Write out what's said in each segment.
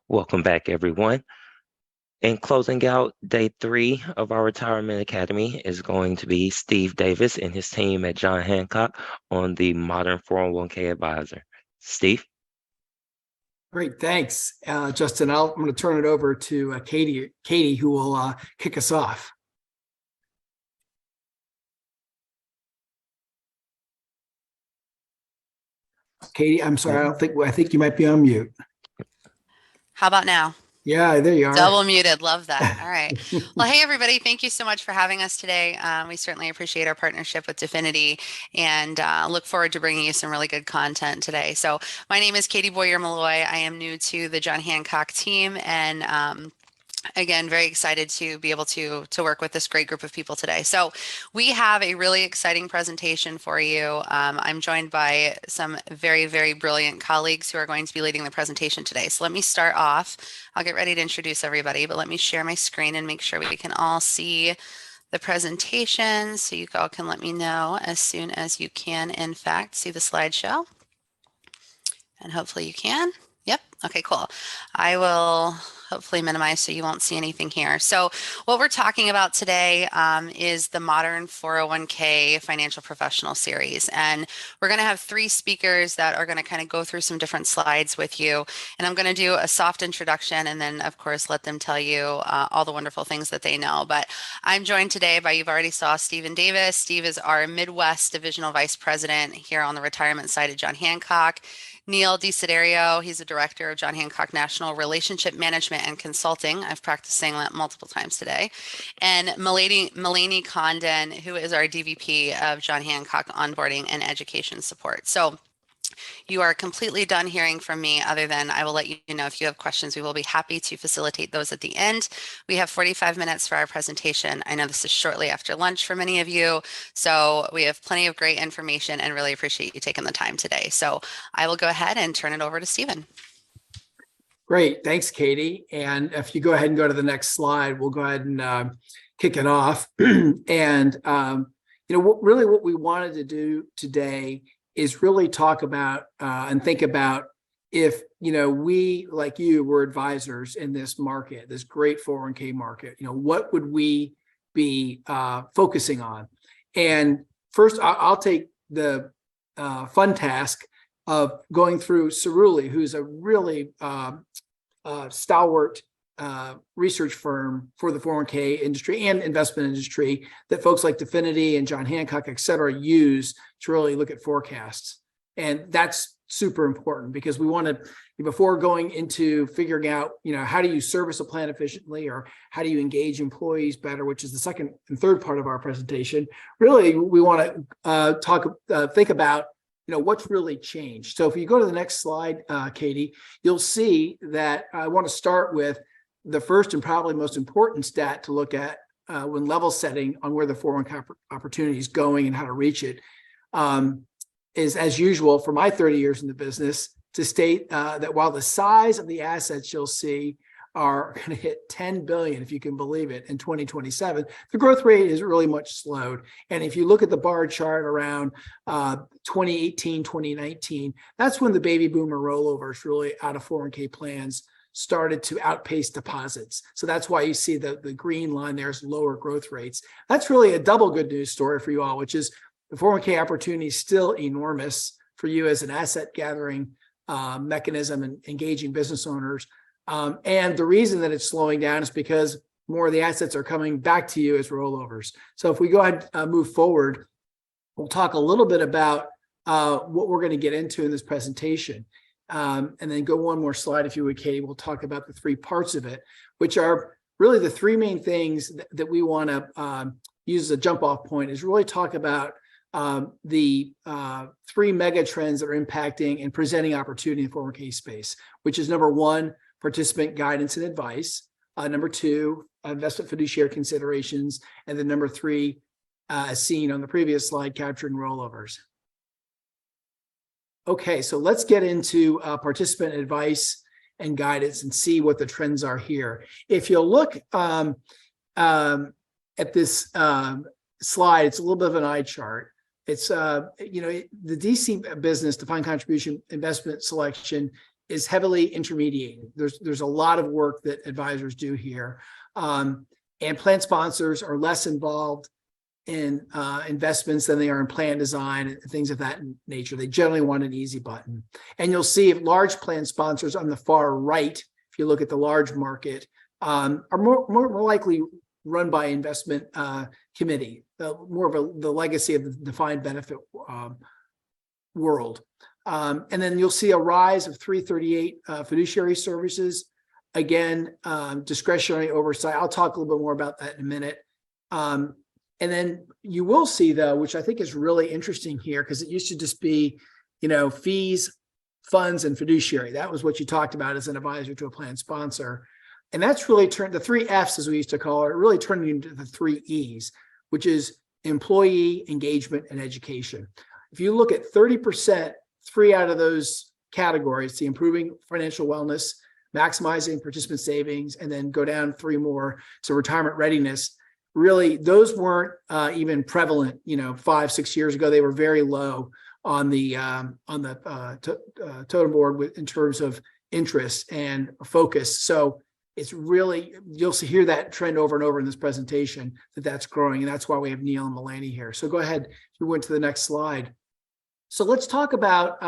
Welcome back, everyone. In closing out day 3 of our Retirement Academy is going to be Steve Davis and his team at John Hancock on the Modern 401k Advisor. Steve? Great, thanks, Justin. I'm going to turn it over to Katie, who will kick us off. Katie, I'm sorry, I think you might be on mute. How about now? Yeah, there you are. Double muted. Love that. All right. Well, hey, everybody. Thank you so much for having us today. We certainly appreciate our partnership with Definiti and look forward to bringing you some really good content today. So my name is Katie Boyer-Malloy. I am new to the John Hancock team and again, very excited to be able to work with this great group of people today. So we have a really exciting presentation for you. I'm joined by some very, very brilliant colleagues who are going to be leading the presentation today. So let me start off. I'll get ready to introduce everybody, but let me share my screen and make sure we can all see the presentation. So you all can let me know as soon as you can, in fact, see the slideshow. And hopefully you can. Yep. Okay, cool. I will hopefully minimize so you won't see anything here. So what we're talking about today is the Modern 401k Financial Professional Series. And we're going to have 3 speakers that are going to kind of go through some different slides with you. And I'm going to do a soft introduction and then, of course, let them tell you all the wonderful things that they know. But I'm joined today by, you've already saw Stephen Davis. Steve is our Midwest Divisional Vice President here on the retirement side at John Hancock. Neil DeSiderio, he's a director of John Hancock National Relationship Management and Consulting. I've practiced saying that multiple times today. And Melanie Condon, who is our DVP of John Hancock Onboarding and Education Support. So you are completely done hearing from me, other than I will let you know if you have questions. We will be happy to facilitate those at the end. We have 45 minutes for our presentation. I know this is shortly after lunch for many of you, so we have plenty of great information and really appreciate you taking the time today. So I will go ahead and turn it over to Stephen. Great, thanks, Katie. And if you go ahead and go to the next slide, we'll go ahead and kick it off. And really what we wanted to do today is really talk about and think about if, we, like you, were advisors in this market, this great 401k market, what would we be focusing on? And first, I'll take the fun task of going through Cerulli, who's a really stalwart research firm for the 401k industry and investment industry that folks like Definiti and John Hancock, et cetera, use to really look at forecasts. And that's super important because we want to, before going into figuring out, how do you service a plan efficiently or how do you engage employees better, which is the second and third part of our presentation, really we want to think about what's really changed. So if you go to the next slide, Katie, you'll see that I want to start with the first and probably most important stat to look at when level setting on where the 401k opportunity is going and how to reach it is, as usual, for my 30 years in the business, to state that while the size of the assets you'll see are going to hit 10 billion, if you can believe it, in 2027, the growth rate is really much slowed. And if you look at the bar chart around 2018, 2019, that's when the baby boomer rollovers really out of 401k plans started to outpace deposits. So that's why you see the green line there is lower growth rates. That's really a double good news story for you all, which is the 401k opportunity is still enormous for you as an asset gathering mechanism and engaging business owners. And the reason that it's slowing down is because more of the assets are coming back to you as rollovers. So if we go ahead and move forward, we'll talk a little bit about what we're going to get into in this presentation. And then go one more slide, if you would, Katie. We'll talk about the 3 parts of it, which are really the 3 main things that we want to use as a jump off point, is really talk about the 3 mega trends that are impacting and presenting opportunity in the 401k space, which is number 1, participant guidance and advice. Number 2, investment fiduciary considerations. And then number 3, as seen on the previous slide, capturing rollovers. Okay, so let's get into participant advice and guidance and see what the trends are here. If you look at this slide, it's a little bit of an eye chart. It's, the DC business, defined contribution investment selection, is heavily intermediated. There's a lot of work that advisors do here. And plan sponsors are less involved in investments than they are in plan design and things of that nature. They generally want an easy button. And you'll see if large plan sponsors on the far right, if you look at the large market, are more likely run by investment committee, more of the legacy of the defined benefit world. And then you'll see a rise of 338 fiduciary services. Again, discretionary oversight. I'll talk a little bit more about that in a minute. And then you will see, though, which I think is really interesting here, because it used to just be, fees, funds, and fiduciary. That was what you talked about as an advisor to a plan sponsor. And that's really turned, the 3 F's, as we used to call it, really turning into the 3 E's, which is employee, engagement, and education. If you look at 30%, 3 out of those categories, the improving financial wellness, maximizing participant savings, and then go down 3 more, so retirement readiness. Really, those weren't even prevalent, 5-6 years ago. They were very low on the totem board in terms of interest and focus. So it's really, you'll hear that trend over and over in this presentation, that's growing, and that's why we have Neil and Melanie here. So go ahead, we went to the next slide. So let's talk about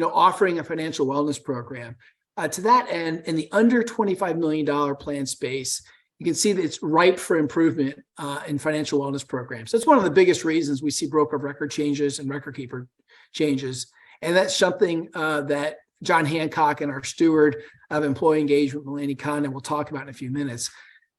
offering a financial wellness program. To that end, in the under $25 million plan space, you can see that it's ripe for improvement in financial wellness programs. That's one of the biggest reasons we see broker of record changes and record keeper changes. And that's something that John Hancock and our steward of employee engagement, Melanie Condon, will talk about in a few minutes.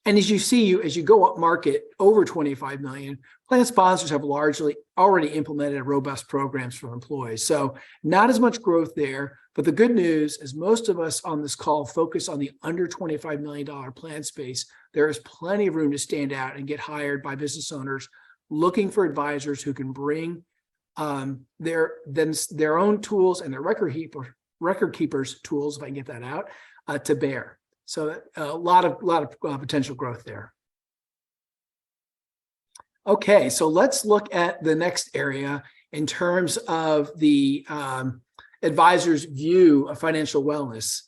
And as you go up market over 25 million, plan sponsors have largely already implemented robust programs for employees. So not as much growth there, but the good news is most of us on this call focus on the under $25 million plan space. There is plenty of room to stand out and get hired by business owners looking for advisors who can bring their own tools and their record keepers tools, if I can get that out, to bear. So a lot of potential growth there. Okay, so let's look at the next area in terms of the advisor's view of financial wellness.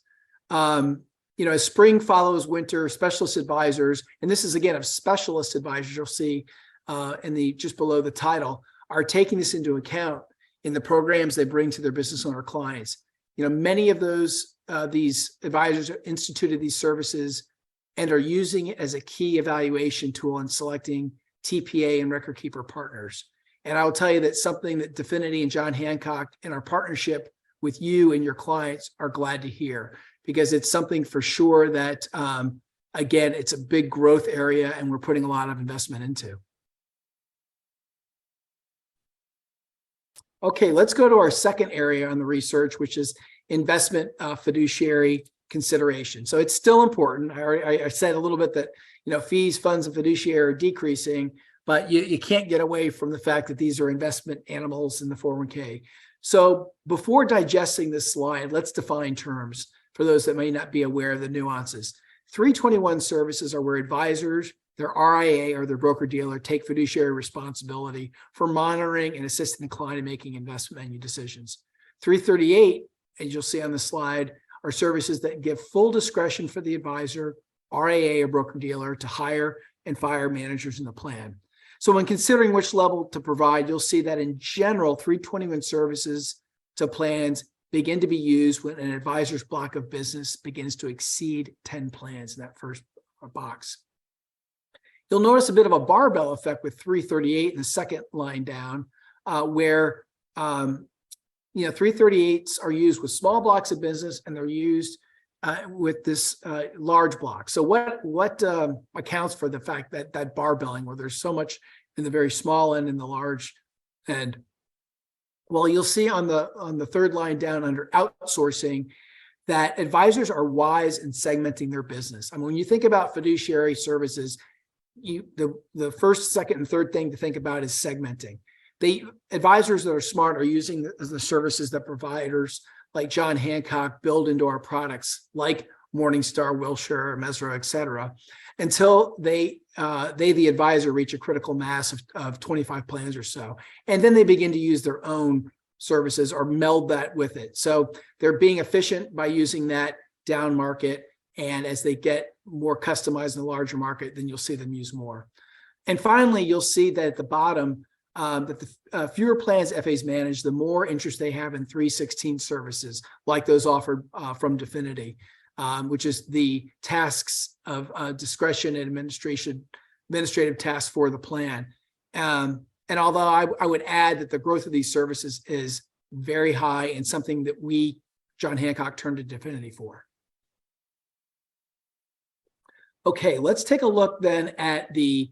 As spring follows winter, specialist advisors, and this is again of specialist advisors, you'll see in the just below the title, are taking this into account in the programs they bring to their business owner clients. Many of these advisors have instituted these services and are using it as a key evaluation tool in selecting TPA and record keeper partners. And I will tell you that something that Definiti and John Hancock in our partnership with you and your clients are glad to hear, because it's something for sure that, again, it's a big growth area and we're putting a lot of investment into. Okay, let's go to our second area on the research, which is investment fiduciary consideration. So it's still important. I said a little bit that fees, funds, and fiduciary are decreasing, but you can't get away from the fact that these are investment animals in the 401k. So before digesting this slide, let's define terms for those that may not be aware of the nuances. 321 services are where advisors, their RIA or their broker-dealer take fiduciary responsibility for monitoring and assisting the client in making investment menu decisions. 338, as you'll see on the slide, are services that give full discretion for the advisor, RIA, or broker-dealer to hire and fire managers in the plan. So when considering which level to provide, you'll see that in general, 321 services to plans begin to be used when an advisor's block of business begins to exceed 10 plans in that first box. You'll notice a bit of a barbell effect with 338 in the second line down, where 338s are used with small blocks of business and they're used with this large block. So what accounts for the fact that barbelling, where there's so much in the very small end and the large end? Well, you'll see on the third line down under outsourcing that advisors are wise in segmenting their business. I mean, when you think about fiduciary services, the first, second, and third thing to think about is segmenting. The advisors that are smart are using the services that providers like John Hancock build into our products, like Morningstar, Wilshire, Mesro, et cetera, until they, the advisor, reach a critical mass of 25 plans or so. And then they begin to use their own services or meld that with it. So they're being efficient by using that down market. And as they get more customized in the larger market, then you'll see them use more. And finally, you'll see that at the bottom, that the fewer plans FAs manage, the more interest they have in 316 services like those offered from Definiti, which is the tasks of discretion and administrative tasks for the plan. And although I would add that the growth of these services is very high and something that we, John Hancock, turned to Definiti for. Okay, let's take a look then at the,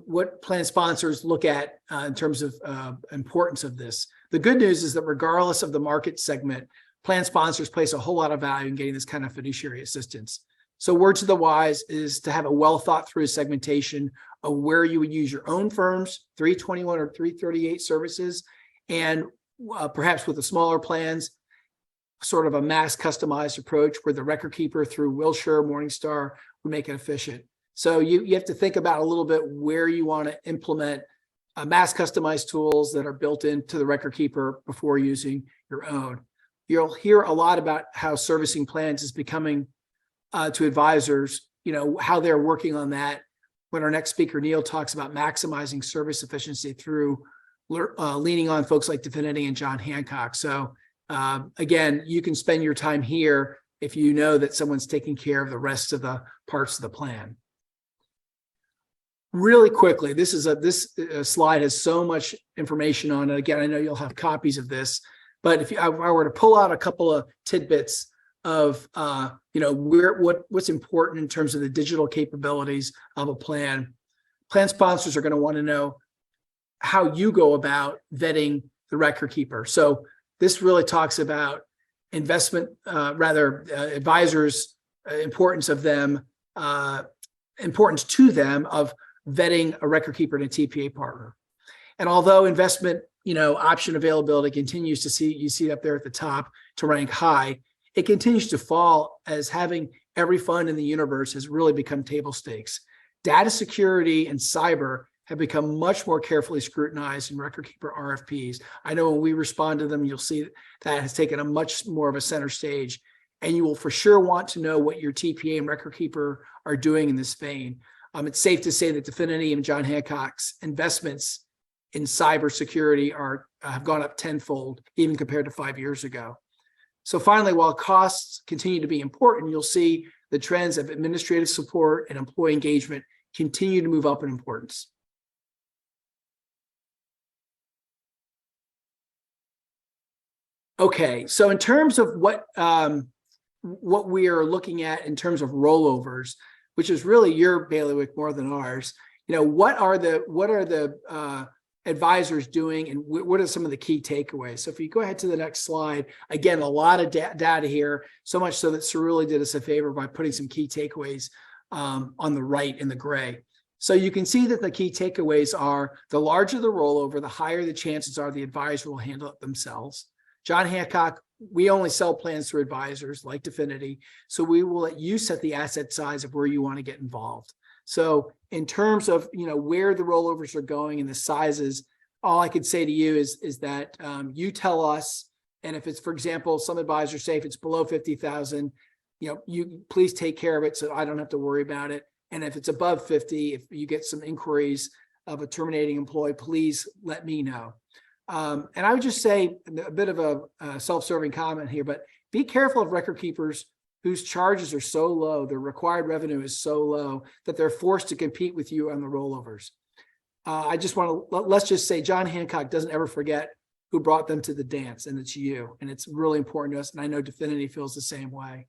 what plan sponsors look at in terms of importance of this. The good news is that regardless of the market segment, plan sponsors place a whole lot of value in getting this kind of fiduciary assistance. So words of the wise is to have a well thought through segmentation of where you would use your own firm's 321 or 338 services, and perhaps with the smaller plans, sort of a mass customized approach where the record keeper through Wilshire, Morningstar would make it efficient. So you have to think about a little bit where you want to implement mass customized tools that are built into the record keeper before using your own. You'll hear a lot about how servicing plans is becoming to advisors, how they're working on that. When our next speaker, Neil, talks about maximizing service efficiency through leaning on folks like Definiti and John Hancock. So again, you can spend your time here if you know that someone's taking care of the rest of the parts of the plan. Really quickly, this slide has so much information on it. Again, I know you'll have copies of this, but if I were to pull out a couple of tidbits of what's important in terms of the digital capabilities of a plan sponsors are going to want to know how you go about vetting the record keeper. So this really talks about advisors' importance to them of vetting a record keeper and a TPA partner. And although investment, option availability continues to see, you see it up there at the top to rank high, it continues to fall as having every fund in the universe has really become table stakes. Data security and cyber have become much more carefully scrutinized in record keeper RFPs. I know when we respond to them, you'll see that has taken a much more of a center stage, and you will for sure want to know what your TPA and record keeper are doing in this vein. It's safe to say that Definiti and John Hancock's investments in cybersecurity have gone up tenfold, even compared to 5 years ago. So finally, while costs continue to be important, you'll see the trends of administrative support and employee engagement continue to move up in importance. Okay, so in terms of what we are looking at in terms of rollovers, which is really your bailiwick more than ours, what are the advisors doing, and what are some of the key takeaways? So if you go ahead to the next slide, again, a lot of data here, so much so that Cerulli did us a favor by putting some key takeaways on the right in the gray. So you can see that the key takeaways are the larger the rollover, the higher the chances are the advisor will handle it themselves. John Hancock, we only sell plans through advisors like Definiti, so we will let you set the asset size of where you want to get involved. So in terms of where the rollovers are going and the sizes, all I could say to you is that you tell us, and if it's, for example, some advisors say if it's below 50,000, you please take care of it so I don't have to worry about it. And if it's above 50, if you get some inquiries of a terminating employee, please let me know. And I would just say a bit of a self-serving comment here, but be careful of record keepers whose charges are so low, their required revenue is so low that they're forced to compete with you on the rollovers. I just want to, let's just say John Hancock doesn't ever forget who brought them to the dance, and it's you. And it's really important to us. And I know Definiti feels the same way.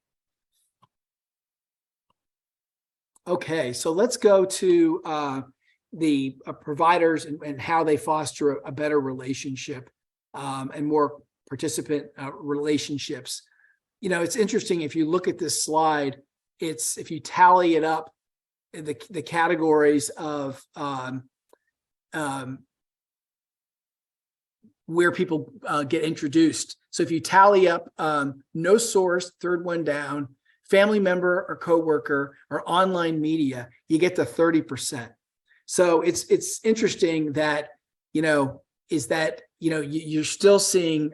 Okay, so let's go to the providers and how they foster a better relationship and more participant relationships. It's interesting if you look at this slide, if you tally it up, the categories of where people get introduced. So if you tally up no source, third one down, family member or coworker or online media, you get to 30%. So it's interesting that, is that, you're still seeing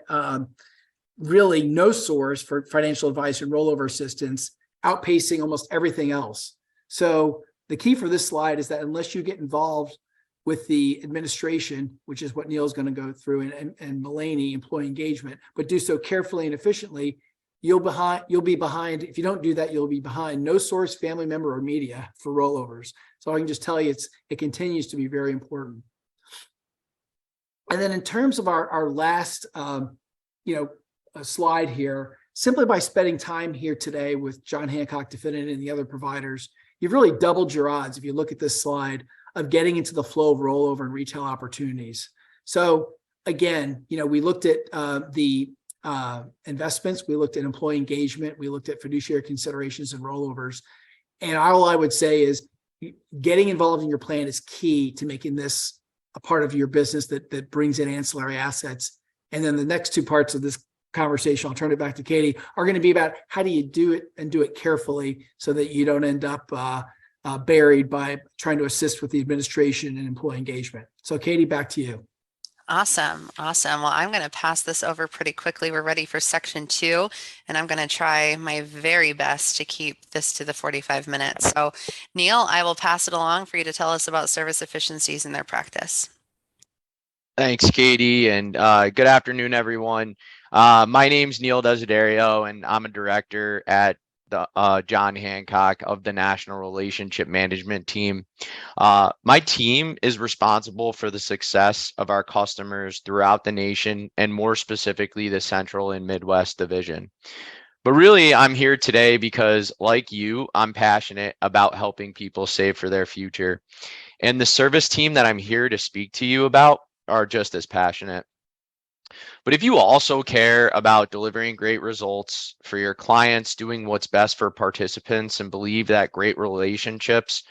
really no source for financial advice and rollover assistance outpacing almost everything else. So the key for this slide is that unless you get involved with the administration, which is what Neil's going to go through, and Mulaney, employee engagement, but do so carefully and efficiently, you'll be behind. If you don't do that, you'll be behind no source, family member, or media for rollovers. So I can just tell you, it continues to be very important. And then in terms of our last, slide here, simply by spending time here today with John Hancock, Definiti, and the other providers, you've really doubled your odds, if you look at this slide, of getting into the flow of rollover and retail opportunities. So again, we looked at the investments, we looked at employee engagement, we looked at fiduciary considerations and rollovers. And all I would say is getting involved in your plan is key to making this a part of your business that brings in ancillary assets. And then the next two parts of this conversation, I'll turn it back to Katie, are going to be about how do you do it and do it carefully so that you don't end up buried by trying to assist with the administration and employee engagement. So Katie, back to you. Awesome. Well, I'm going to pass this over pretty quickly. We're ready for section 2, and I'm going to try my very best to keep this to the 45 minutes. So Neil, I will pass it along for you to tell us about service efficiencies in their practice. Thanks, Katie, and good afternoon, everyone. My name's Neil Desiderio, and I'm a director at the John Hancock of the National Relationship Management Team. My team is responsible for the success of our customers throughout the nation, and more specifically, the Central and Midwest Division. But really, I'm here today because, like you, I'm passionate about helping people save for their future. And the service team that I'm here to speak to you about are just as passionate. But if you also care about delivering great results for your clients, doing what's best for participants, and believe that great relationships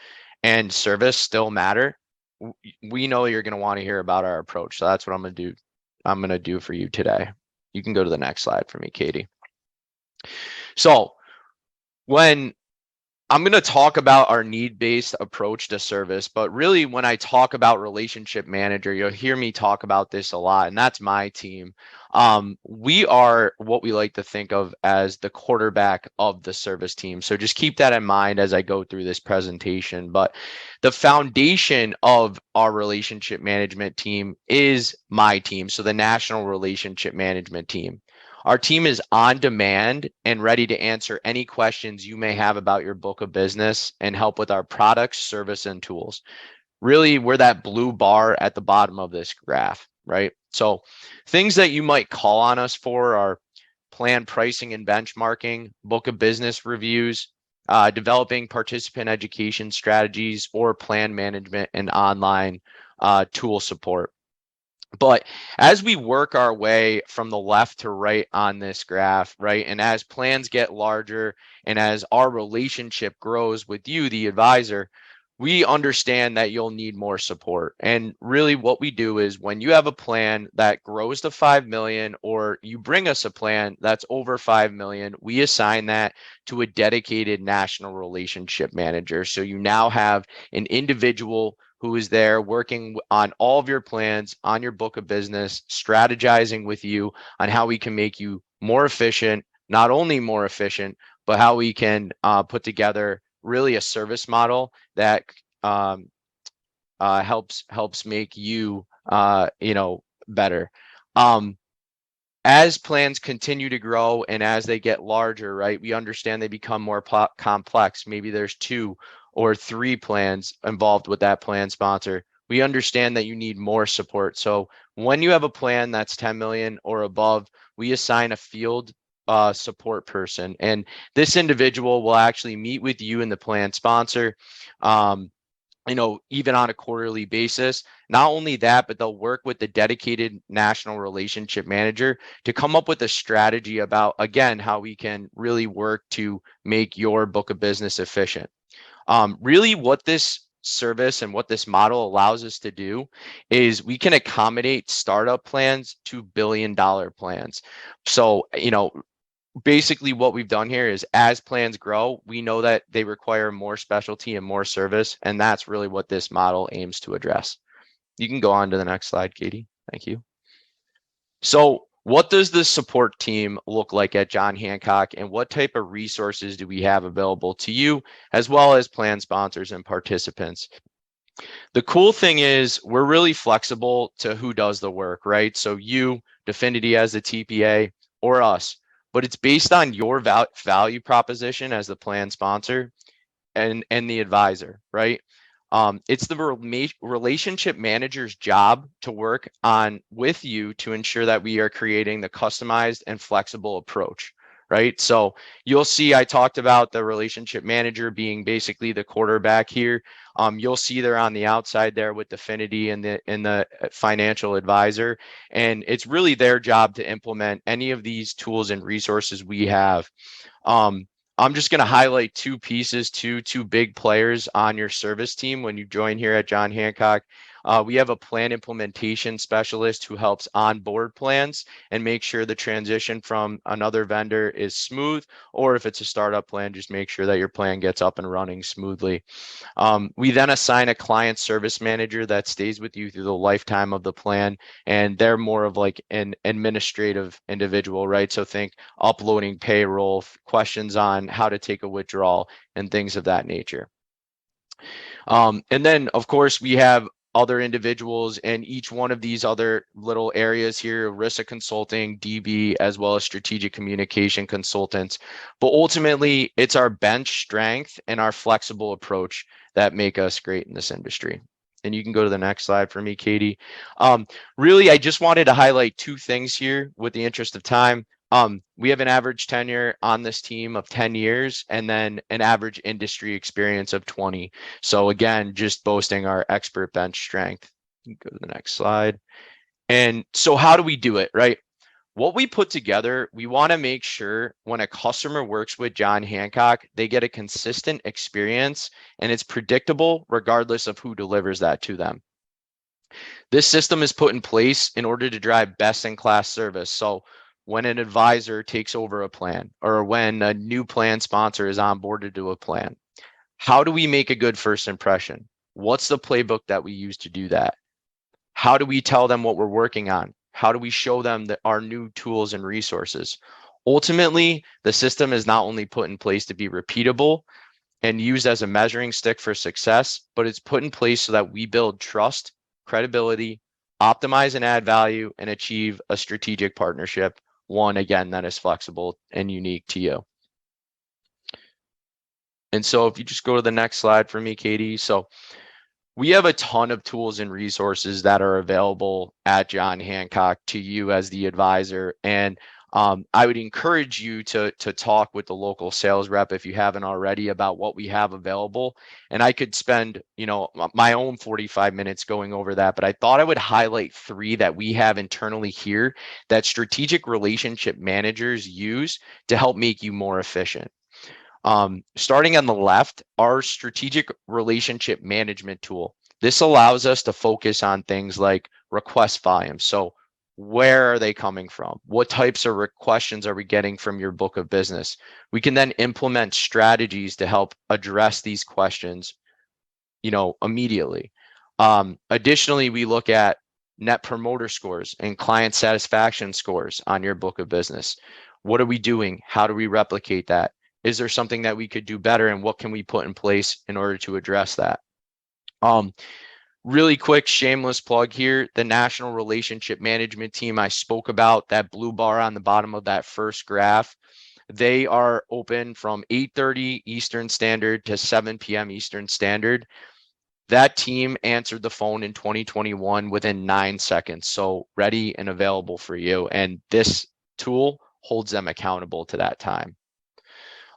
and service still matter, we know you're going to want to hear about our approach. So that's what I'm going to do. I'm going to do for you today. You can go to the next slide for me, Katie. So when I'm going to talk about our need-based approach to service, but really when I talk about relationship manager, you'll hear me talk about this a lot, and that's my team. We are what we like to think of as the quarterback of the service team. So just keep that in mind as I go through this presentation. But the foundation of our relationship management team is my team, so the National Relationship Management Team. Our team is on demand and ready to answer any questions you may have about your book of business and help with our products, service, and tools. Really, we're that blue bar at the bottom of this graph, right? So things that you might call on us for are plan pricing and benchmarking, book of business reviews, developing participant education strategies, or plan management and online tool support. But as we work our way from the left to right on this graph, right, and as plans get larger and as our relationship grows with you, the advisor, we understand that you'll need more support. And really what we do is when you have a plan that grows to 5 million, or you bring us a plan that's over 5 million, we assign that to a dedicated national relationship manager. So you now have an individual who is there working on all of your plans, on your book of business, strategizing with you on how we can make you more efficient, not only more efficient, but how we can put together really a service model that helps make you better. As plans continue to grow and as they get larger, right, we understand they become more complex. Maybe there's 2 or 3 plans involved with that plan sponsor. We understand that you need more support. So when you have a plan that's 10 million or above, we assign a field support person, and this individual will actually meet with you and the plan sponsor, even on a quarterly basis. Not only that, but they'll work with the dedicated national relationship manager to come up with a strategy about, again, how we can really work to make your book of business efficient. Really what this service and what this model allows us to do is we can accommodate startup plans to billion-dollar plans. So, basically what we've done here is as plans grow, we know that they require more specialty and more service, and that's really what this model aims to address. You can go on to the next slide, Katie. Thank you. So what does the support team look like at John Hancock, and what type of resources do we have available to you, as well as plan sponsors and participants? The cool thing is we're really flexible to who does the work, right? So you, Definiti as the TPA, or us, but it's based on your value proposition as the plan sponsor and the advisor, right? It's the relationship manager's job to work on with you to ensure that we are creating the customized and flexible approach, right? So you'll see I talked about the relationship manager being basically the quarterback here. You'll see they're on the outside there with Definiti and the financial advisor, and it's really their job to implement any of these tools and resources we have. I'm just going to highlight two pieces, two big players on your service team when you join here at John Hancock. We have a plan implementation specialist who helps onboard plans and make sure the transition from another vendor is smooth, or if it's a startup plan, just make sure that your plan gets up and running smoothly. We then assign a client service manager that stays with you through the lifetime of the plan, and they're more of like an administrative individual, right? So think uploading payroll, questions on how to take a withdrawal, and things of that nature. And then, of course, we have other individuals in each one of these other little areas here, risk consulting, DB, as well as strategic communication consultants. But ultimately, it's our bench strength and our flexible approach that make us great in this industry. And you can go to the next slide for me, Katie. Really, I just wanted to highlight two things here with the interest of time. We have an average tenure on this team of 10 years and then an average industry experience of 20. So again, just boasting our expert bench strength. Go to the next slide. And so how do we do it, right? What we put together, we want to make sure when a customer works with John Hancock, they get a consistent experience and it's predictable regardless of who delivers that to them. This system is put in place in order to drive best-in-class service. So when an advisor takes over a plan or when a new plan sponsor is onboarded to a plan, how do we make a good first impression? What's the playbook that we use to do that? How do we tell them what we're working on? How do we show them that our new tools and resources? Ultimately, the system is not only put in place to be repeatable and used as a measuring stick for success, but it's put in place so that we build trust, credibility, optimize and add value, and achieve a strategic partnership, one, again, that is flexible and unique to you. And so if you just go to the next slide for me, Katie. So we have a ton of tools and resources that are available at John Hancock to you as the advisor. And I would encourage you to talk with the local sales rep if you haven't already about what we have available. And I could spend, my own 45 minutes going over that, but I thought I would highlight three that we have internally here that strategic relationship managers use to help make you more efficient. Starting on the left, our strategic relationship management tool. This allows us to focus on things like request volume. So where are they coming from? What types of questions are we getting from your book of business? We can then implement strategies to help address these questions, immediately. Additionally, we look at net promoter scores and client satisfaction scores on your book of business. What are we doing? How do we replicate that? Is there something that we could do better, and what can we put in place in order to address that? Really quick, shameless plug here. The National Relationship Management Team I spoke about, that blue bar on the bottom of that first graph, they are open from 8:30 Eastern Standard to 7 p.m. Eastern Standard. That team answered the phone in 2021 within 9 seconds. So ready and available for you. And this tool holds them accountable to that time.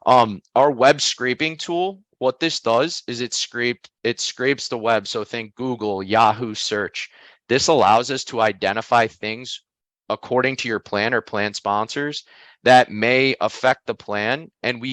Our web scraping tool, what this does is it scrapes the web. So think Google, Yahoo search. This allows us to identify things according to your plan or plan sponsors that may affect the plan. And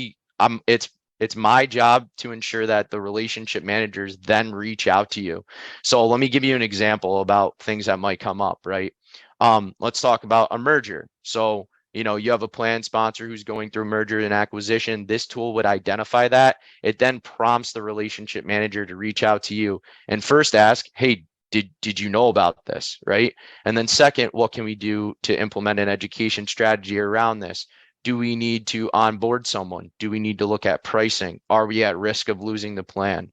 it's my job to ensure that the relationship managers then reach out to you. So let me give you an example about things that might come up, right? Let's talk about a merger. So you have a plan sponsor who's going through merger and acquisition. This tool would identify that. It then prompts the relationship manager to reach out to you and first ask, hey, did you know about this, right? And then second, what can we do to implement an education strategy around this? Do we need to onboard someone? Do we need to look at pricing? Are we at risk of losing the plan?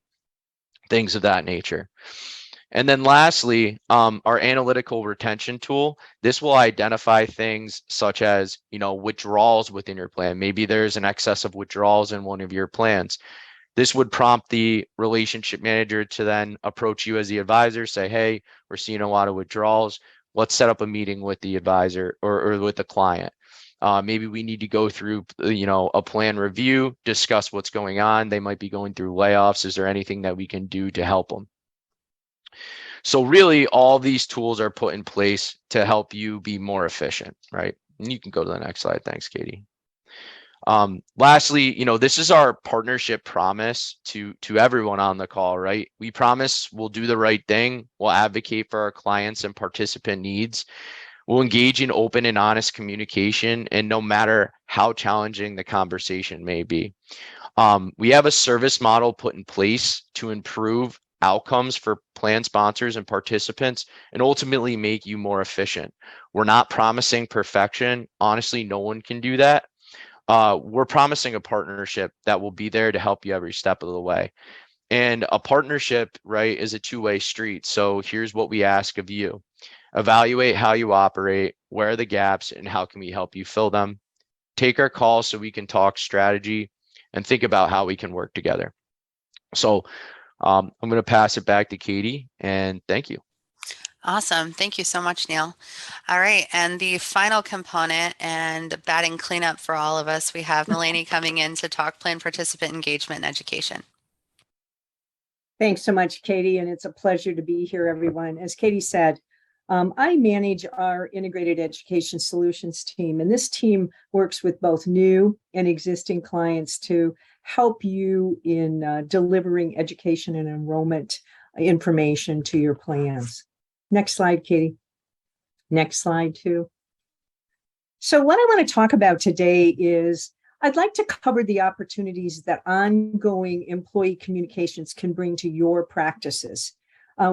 Things of that nature. And then lastly, our analytical retention tool, this will identify things such as, withdrawals within your plan. Maybe there's an excess of withdrawals in one of your plans. This would prompt the relationship manager to then approach you as the advisor, say, hey, we're seeing a lot of withdrawals. Let's set up a meeting with the advisor or with the client. Maybe we need to go through, a plan review, discuss what's going on. They might be going through layoffs. Is there anything that we can do to help them? So really, all these tools are put in place to help you be more efficient, right? And you can go to the next slide. Thanks, Katie. Lastly, this is our partnership promise to everyone on the call, right? We promise we'll do the right thing. We'll advocate for our clients and participant needs. We'll engage in open and honest communication, and no matter how challenging the conversation may be. We have a service model put in place to improve outcomes for plan sponsors and participants and ultimately make you more efficient. We're not promising perfection. Honestly, no one can do that. We're promising a partnership that will be there to help you every step of the way. And a partnership, right, is a two-way street. So here's what we ask of you. Evaluate how you operate, where are the gaps, and how can we help you fill them? Take our call so we can talk strategy and think about how we can work together. So I'm going to pass it back to Katie, and thank you. Awesome. Thank you so much, Neil. All right. And the final component and batting cleanup for all of us, we have Mulaney coming in to talk plan participant engagement and education. Thanks so much, Katie. And it's a pleasure to be here, everyone. As Katie said, I manage our integrated education solutions team, and this team works with both new and existing clients to help you in delivering education and enrollment information to your plans. Next slide, Katie. Next slide, too. So what I want to talk about today is I'd like to cover the opportunities that ongoing employee communications can bring to your practices.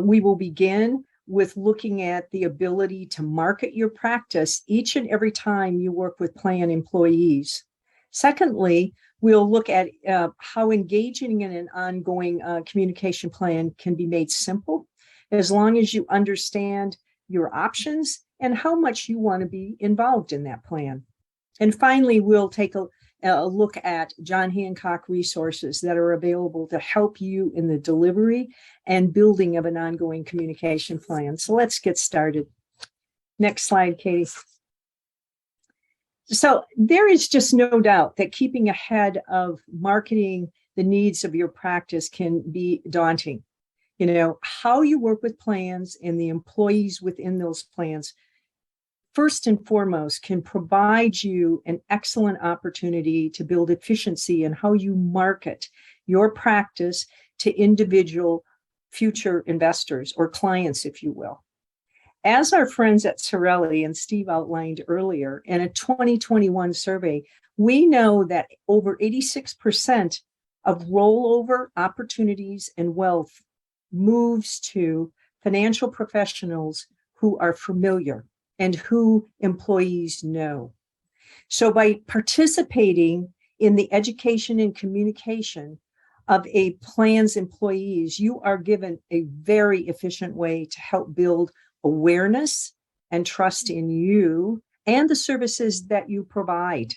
We will begin with looking at the ability to market your practice each and every time you work with plan employees. Secondly, we'll look at how engaging in an ongoing communication plan can be made simple, as long as you understand your options and how much you want to be involved in that plan. And finally, we'll take a look at John Hancock resources that are available to help you in the delivery and building of an ongoing communication plan. So let's get started. Next slide, Katie. So there is just no doubt that keeping ahead of marketing the needs of your practice can be daunting. How you work with plans and the employees within those plans, first and foremost, can provide you an excellent opportunity to build efficiency in how you market your practice to individual future investors or clients, if you will. As our friends at Sorelli and Steve outlined earlier, in a 2021 survey, we know that over 86% of rollover opportunities and wealth moves to financial professionals who are familiar and who employees know. So by participating in the education and communication of a plan's employees, you are given a very efficient way to help build awareness and trust in you and the services that you provide.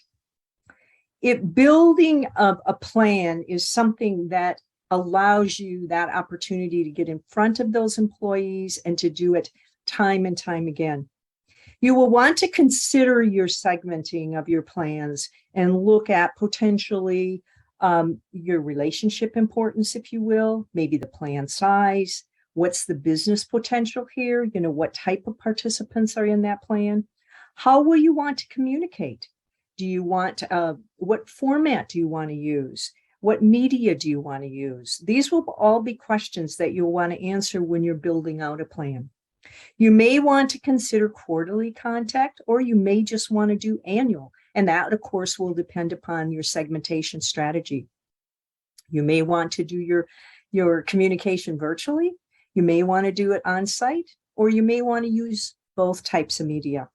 Building a plan is something that allows you that opportunity to get in front of those employees and to do it time and time again. You will want to consider your segmenting of your plans and look at potentially your relationship importance, if you will, maybe the plan size, what's the business potential here, what type of participants are in that plan, how will you want to communicate? Do you want, what format do you want to use? What media do you want to use? These will all be questions that you'll want to answer when you're building out a plan. You may want to consider quarterly contact, or you may just want to do annual. And that, of course, will depend upon your segmentation strategy. You may want to do your communication virtually. You may want to do it on site, or you may want to use both types of media.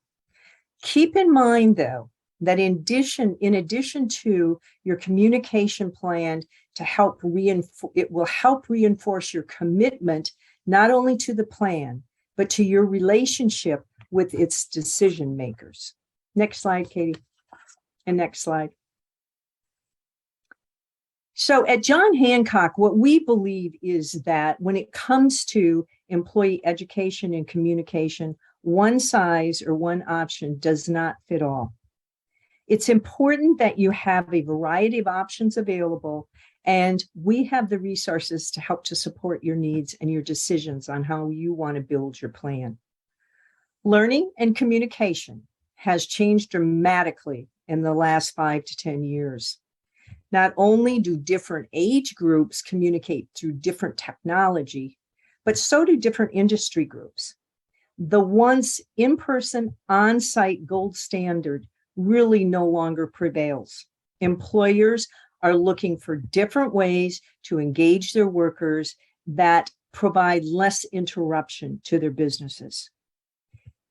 Keep in mind, though, that in addition to your communication plan it will help reinforce your commitment not only to the plan, but to your relationship with its decision makers. Next slide, Katie. And next slide. So at John Hancock, what we believe is that when it comes to employee education and communication, one size or one option does not fit all. It's important that you have a variety of options available, and we have the resources to help to support your needs and your decisions on how you want to build your plan. Learning and communication has changed dramatically in the last 5 to 10 years. Not only do different age groups communicate through different technology, but so do different industry groups. The once in-person, on-site gold standard really no longer prevails. Employers are looking for different ways to engage their workers that provide less interruption to their businesses.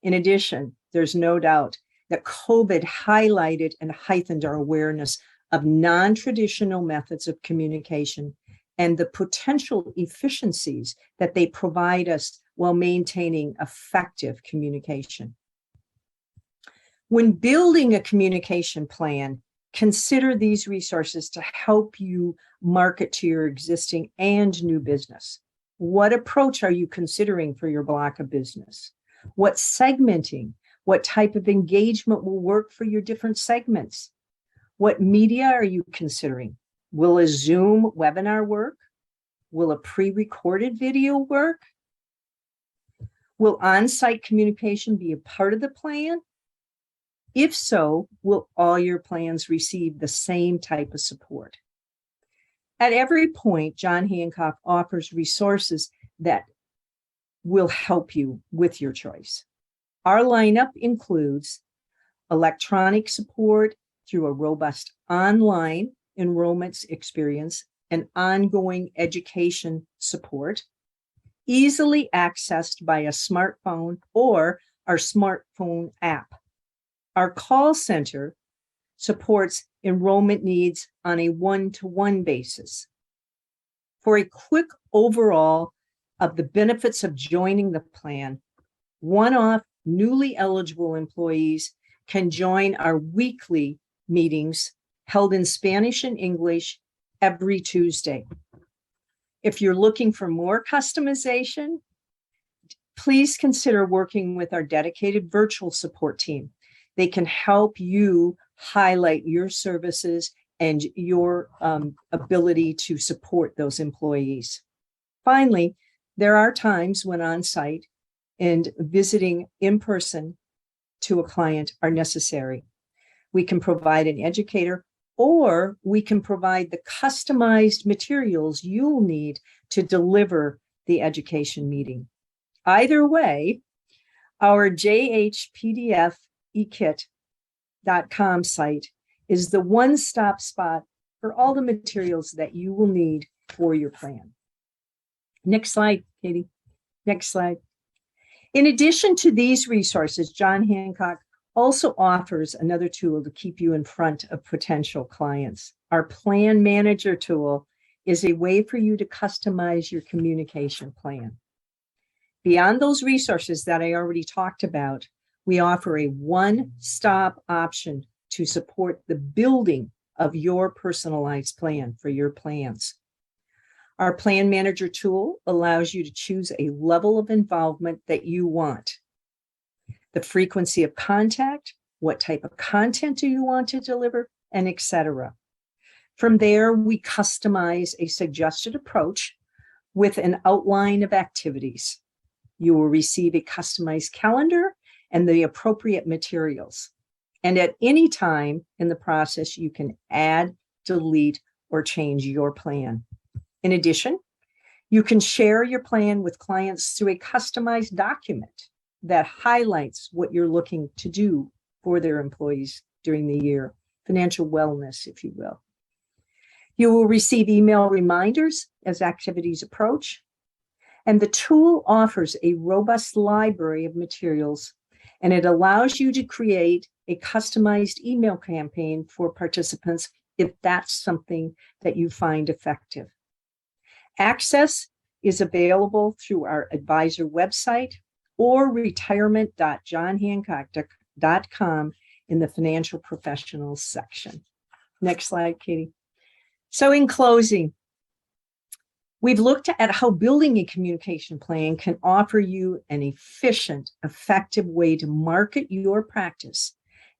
In addition, there's no doubt that COVID highlighted and heightened our awareness of non-traditional methods of communication and the potential efficiencies that they provide us while maintaining effective communication. When building a communication plan, consider these resources to help you market to your existing and new business. What approach are you considering for your block of business? What segmenting, what type of engagement will work for your different segments? What media are you considering? Will a Zoom webinar work? Will a pre-recorded video work? Will on-site communication be a part of the plan? If so, will all your plans receive the same type of support? At every point, John Hancock offers resources that will help you with your choice. Our lineup includes electronic support through a robust online enrollments experience and ongoing education support, easily accessed by a smartphone or our smartphone app. Our call center supports enrollment needs on a one-to-one basis. For a quick overall of the benefits of joining the plan, one-off newly eligible employees can join our weekly meetings held in Spanish and English every Tuesday. If you're looking for more customization, please consider working with our dedicated virtual support team. They can help you highlight your services and your ability to support those employees. Finally, there are times when on-site and visiting in person to a client are necessary. We can provide an educator, or we can provide the customized materials you'll need to deliver the education meeting. Either way, our jhpdfekit.com site is the one-stop spot for all the materials that you will need for your plan. Next slide, Katie. Next slide. In addition to these resources, John Hancock also offers another tool to keep you in front of potential clients. Our Plan Manager tool is a way for you to customize your communication plan. Beyond those resources that I already talked about, we offer a one-stop option to support the building of your personalized plan for your plans. Our Plan Manager tool allows you to choose a level of involvement that you want. The frequency of contact, what type of content do you want to deliver, and etc. From there, we customize a suggested approach with an outline of activities. You will receive a customized calendar and the appropriate materials. And at any time in the process, you can add, delete, or change your plan. In addition, you can share your plan with clients through a customized document that highlights what you're looking to do for their employees during the year, financial wellness, if you will. You will receive email reminders as activities approach. And the tool offers a robust library of materials, and it allows you to create a customized email campaign for participants if that's something that you find effective. Access is available through our advisor website or retirement.johnhancock.com in the financial professionals section. Next slide, Katie. So in closing, we've looked at how building a communication plan can offer you an efficient, effective way to market your practice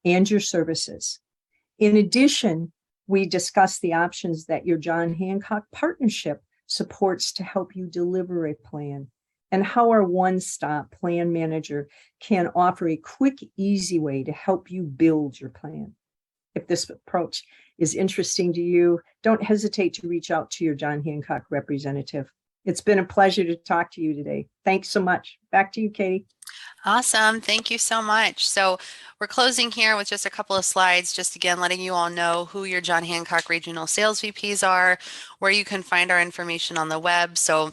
and your services. In addition, we discussed the options that your John Hancock partnership supports to help you deliver a plan, and how our one-stop plan manager can offer a quick, easy way to help you build your plan. If this approach is interesting to you, don't hesitate to reach out to your John Hancock representative. It's been a pleasure to talk to you today. Thanks so much. Back to you, Katie. Awesome. Thank you so much. So we're closing here with just a couple of slides, just again, letting you all know who your John Hancock Regional Sales VPs are, where you can find our information on the web. So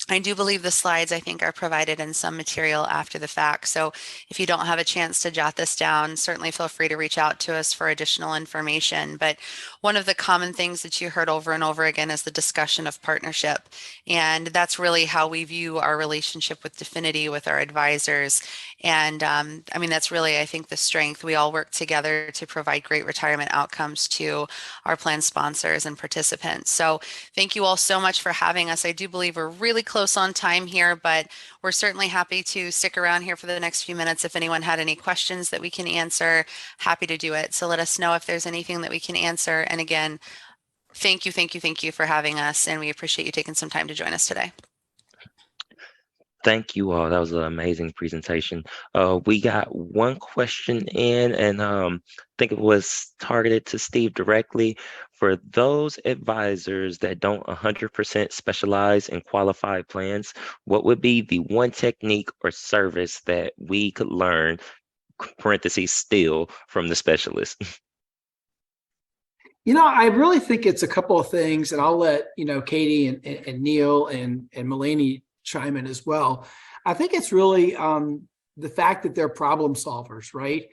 I do believe the slides, I think, are provided in some material after the fact. So if you don't have a chance to jot this down, certainly feel free to reach out to us for additional information. But one of the common things that you heard over and over again is the discussion of partnership. And that's really how we view our relationship with Definiti, with our advisors. And I mean, that's really, I think, the strength. We all work together to provide great retirement outcomes to our plan sponsors and participants. So thank you all so much for having us. I do believe we're really close on time here, but we're certainly happy to stick around here for the next few minutes. If anyone had any questions that we can answer, happy to do it. So let us know if there's anything that we can answer. And again, thank you for having us. And we appreciate you taking some time to join us today. Thank you all. That was an amazing presentation. We got one question in, and I think it was targeted to Steve directly. For those advisors that don't 100% specialize in qualified plans, what would be the one technique or service that we could learn, parentheses, still from the specialist? I really think it's a couple of things, and I'll let Katie and Neil and Melanie chime in as well. I think it's really the fact that they're problem solvers, right?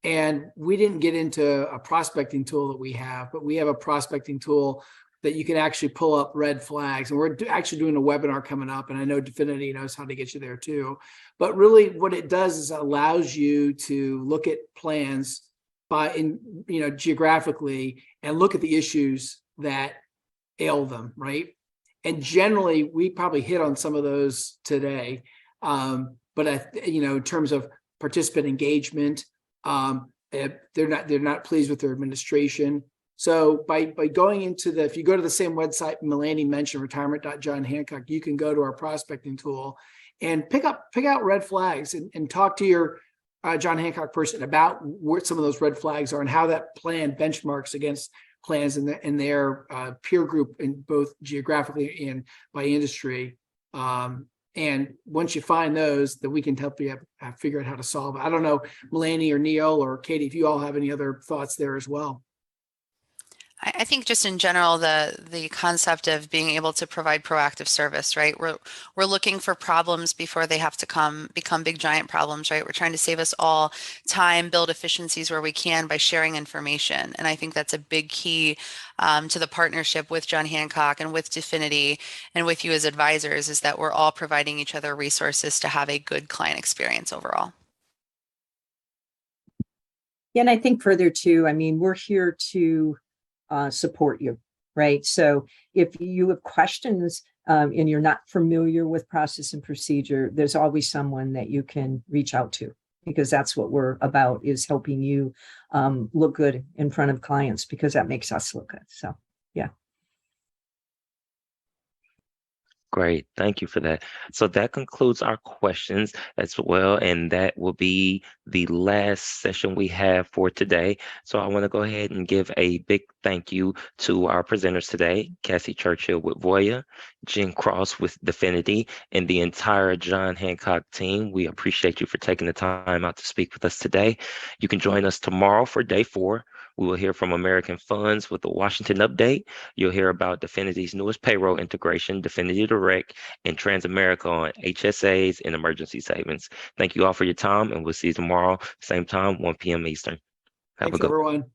And we didn't get into a prospecting tool that we have, but we have a prospecting tool that you can actually pull up red flags. And we're actually doing a webinar coming up, and I know Definiti knows how to get you there too. But really what it does is it allows you to look at plans geographically, and look at the issues that ail them, right? And generally, we probably hit on some of those today. But in terms of participant engagement, they're not pleased with their administration. So by going into if you go to the same website Melanie mentioned, retirement.johnhancock, you can go to our prospecting tool and pick out red flags and talk to your John Hancock person about what some of those red flags are and how that plan benchmarks against plans in their peer group, in both geographically and by industry. And once you find those, then we can help you figure out how to solve it. I don't know, Melanie or Neil or Katie, if you all have any other thoughts there as well. I think just in general, the concept of being able to provide proactive service, right? We're looking for problems before they have to become big giant problems, right? We're trying to save us all time, build efficiencies where we can by sharing information. And I think that's a big key to the partnership with John Hancock and with Definiti and with you as advisors, is that we're all providing each other resources to have a good client experience overall. Yeah, and I think further too, I mean, we're here to support you, right? So if you have questions and you're not familiar with process and procedure, there's always someone that you can reach out to, because that's what we're about, is helping you look good in front of clients, because that makes us look good. So, yeah. Great. Thank you for that. So that concludes our questions as well. And that will be the last session we have for today. So I want to go ahead and give a big thank you to our presenters today, Cassie Churchill with Voya, Jen Cross with Definiti, and the entire John Hancock team. We appreciate you for taking the time out to speak with us today. You can join us tomorrow for day 4, We will hear from American Funds with the Washington update. You'll hear about Definiti's newest payroll integration, Definiti Direct, and Transamerica on HSAs and emergency savings. Thank you all for your time, and we'll see you tomorrow, same time, 1 p.m. Eastern. Have a Thanks, good everyone.